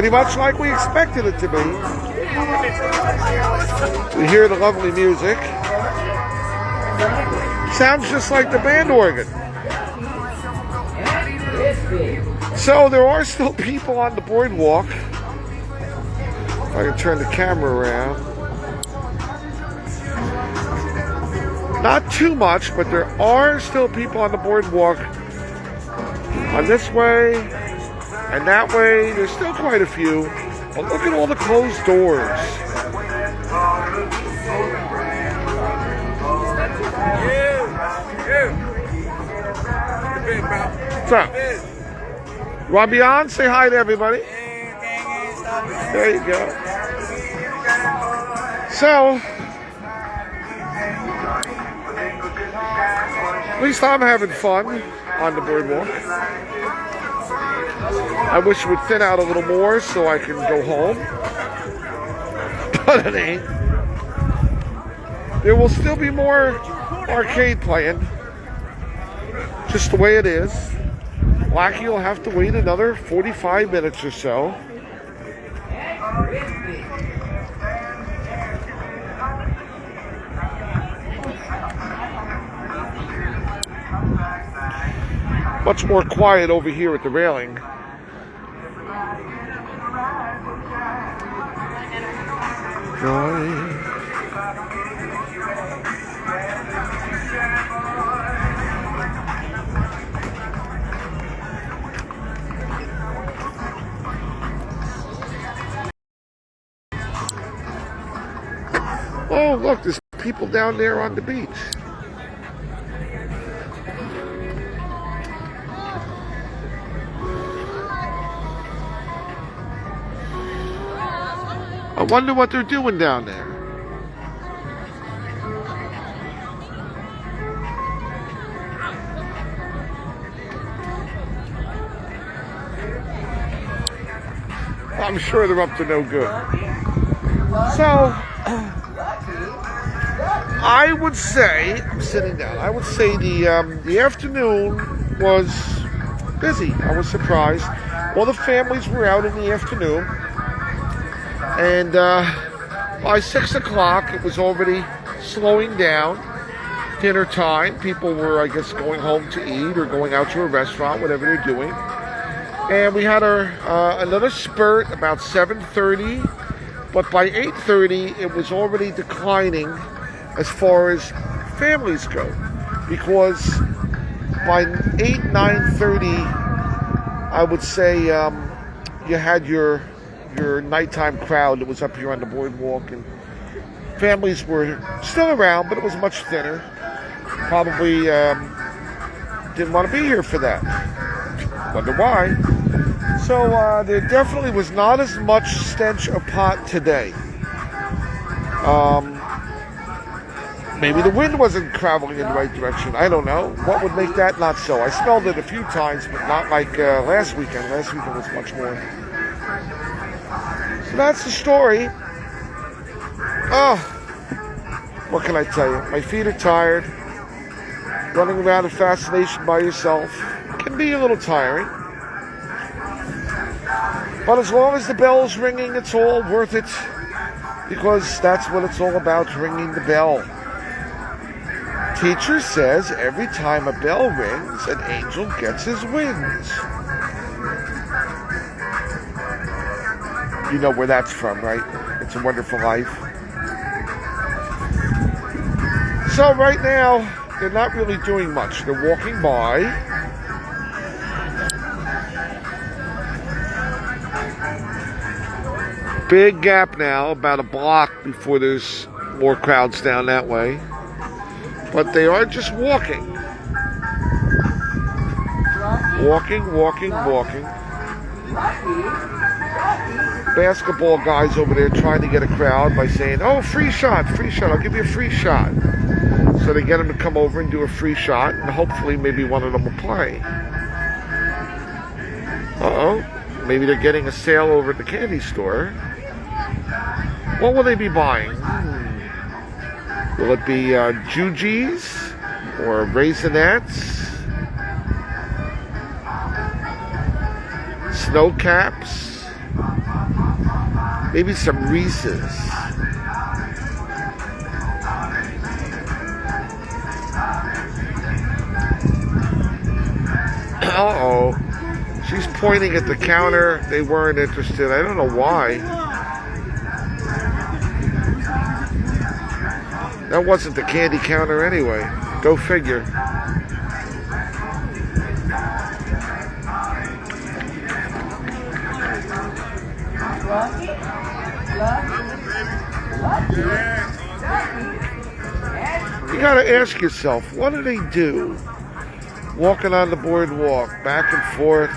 pretty much like we expected it to be. We hear the lovely music. Sounds just like the band organ. So there are still people on the boardwalk. If I can turn the camera around. Not too much, but there are still people on the boardwalk. On this way and that way, there's still quite a few. But look at all the closed doors. What's up? Rabian, say hi to everybody. There you go. So, at least I'm having fun on the boardwalk. I wish it would thin out a little more so I can go home. But it ain't. There will still be more arcade playing. Just the way it is. Blackie will have to wait another 45 minutes or so. Much more quiet over here at the railing. Joy. Oh, look, there's people down there on the beach. I wonder what they're doing down there. I'm sure they're up to no good. So, I would say, I'm sitting down, I would say the afternoon was busy. I was surprised. All the families were out in the afternoon. And by 6 o'clock, it was already slowing down. Dinner time. People were, I guess, going home to eat or going out to a restaurant, whatever they're doing. And we had another spurt about 7:30. But by 8:30, it was already declining as far as families go. Because by 9:30, I would say you had your nighttime crowd that was up here on the boardwalk, and families were still around, but it was much thinner. Probably didn't want to be here for that. Wonder why. So there definitely was not as much stench of pot today. Maybe the wind wasn't traveling in the right direction. I don't know. What would make that not so? I smelled it a few times, but not like last weekend. Last weekend was much more. So that's the story. Oh, what can I tell you? My feet are tired. Running around in fascination by yourself can be a little tiring. But as long as the bell's ringing, it's all worth it. Because that's what it's all about, ringing the bell. Teacher says every time a bell rings, an angel gets his wings. You know where that's from, right? It's a Wonderful Life. So right now, they're not really doing much. They're walking by. Big gap now, about a block before there's more crowds down that way. But they are just walking. Walking. Basketball guys over there trying to get a crowd by saying, oh, free shot, I'll give you a free shot. So they get them to come over and do a free shot, and hopefully maybe one of them will play. Uh-oh. Maybe they're getting a sale over at the candy store. What will they be buying? Will it be Jujis or Raisinets? Snow caps? Maybe some Reese's. Uh-oh. She's pointing at the counter. They weren't interested. I don't know why. That wasn't the candy counter anyway. Go figure. You gotta ask yourself, what do they do? Walking on the boardwalk, back and forth.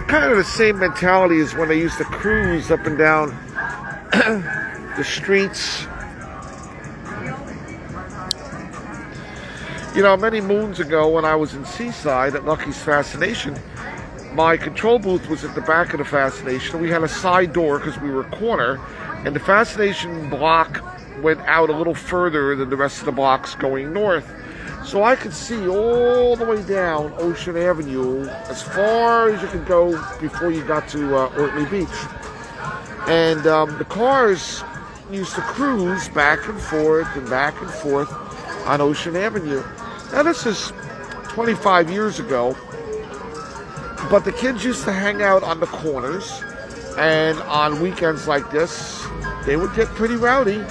Kind of the same mentality as when they used to cruise up and down the streets. You know, many moons ago when I was in Seaside at Lucky's Fascination, my control booth was at the back of the Fascination. We had a side door because we were a corner, and the Fascination block went out a little further than the rest of the blocks going north. So I could see all the way down Ocean Avenue as far as you could go before you got to Ortley Beach. And the cars used to cruise back and forth on Ocean Avenue. Now this is 25 years ago, but the kids used to hang out on the corners, and on weekends like this, they would get pretty rowdy,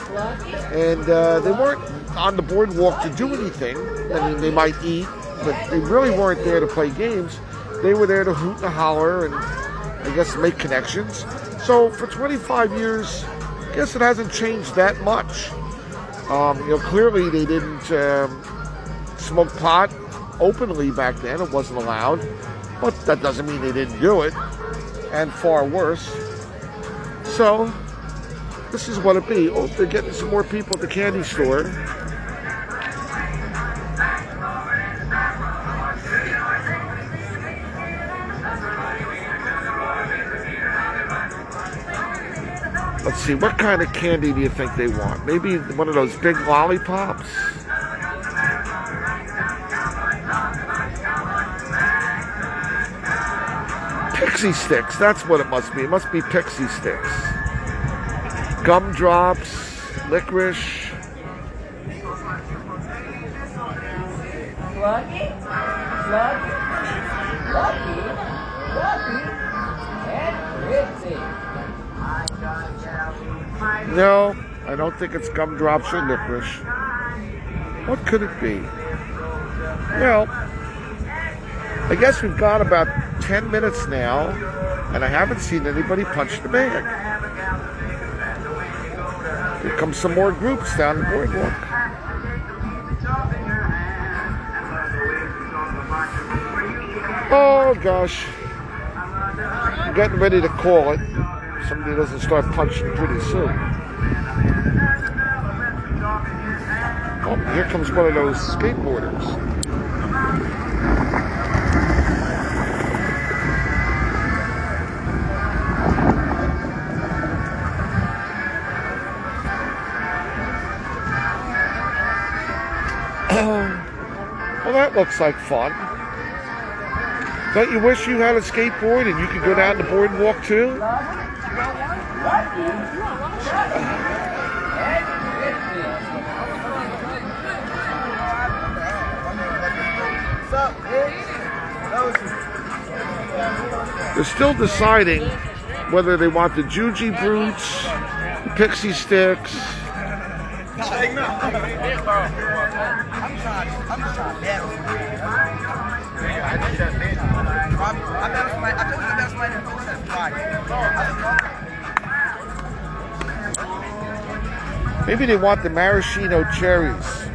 and they weren't on the boardwalk to do anything. I mean, they might eat, but they really weren't there to play games. They were there to hoot and holler and, I guess, make connections. So for 25 years, I guess it hasn't changed that much. Clearly they didn't smoke pot openly back then. It wasn't allowed. But that doesn't mean they didn't do it. And far worse. So, this is what it be. Oh, they're getting some more people at the candy store. Let's see, what kind of candy do you think they want? Maybe one of those big lollipops? Pixie sticks, that's what it must be. It must be pixie sticks. Gumdrops, licorice. Lucky, and Ritzy. No, I don't think it's gumdrops or licorice. What could it be? Well, I guess we've got about 10 minutes now, and I haven't seen anybody punch the bag. Here come some more groups down the boardwalk. Oh gosh, I'm getting ready to call it. Somebody doesn't start punching pretty soon. Oh, here comes one of those skateboarders. Well, that looks like fun. Don't you wish you had a skateboard and you could go down the boardwalk too? They're still deciding whether they want the Juji Brutes, the Pixie Sticks. Maybe they want the maraschino cherries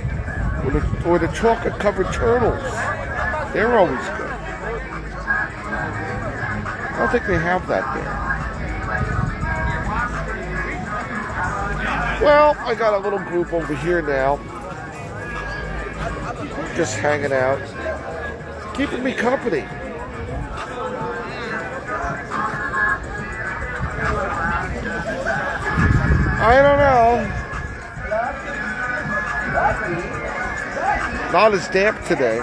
or the chocolate covered turtles. They're always good. I don't think they have that there. Well, I got a little group over here now. Just hanging out. Keeping me company. I don't know. Not as damp today.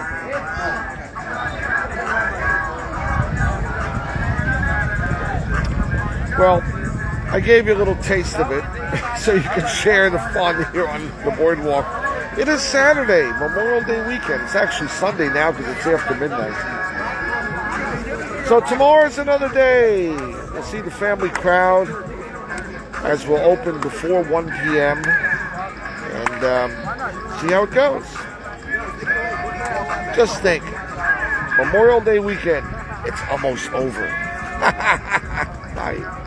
Well, I gave you a little taste of it so you can share the fun here on the boardwalk. It is Saturday, Memorial Day weekend. It's actually Sunday now because it's after midnight. So tomorrow's another day. We'll see the family crowd as we'll open before 1 p.m. and see how it goes. Just think, Memorial Day weekend, it's almost over. Bye.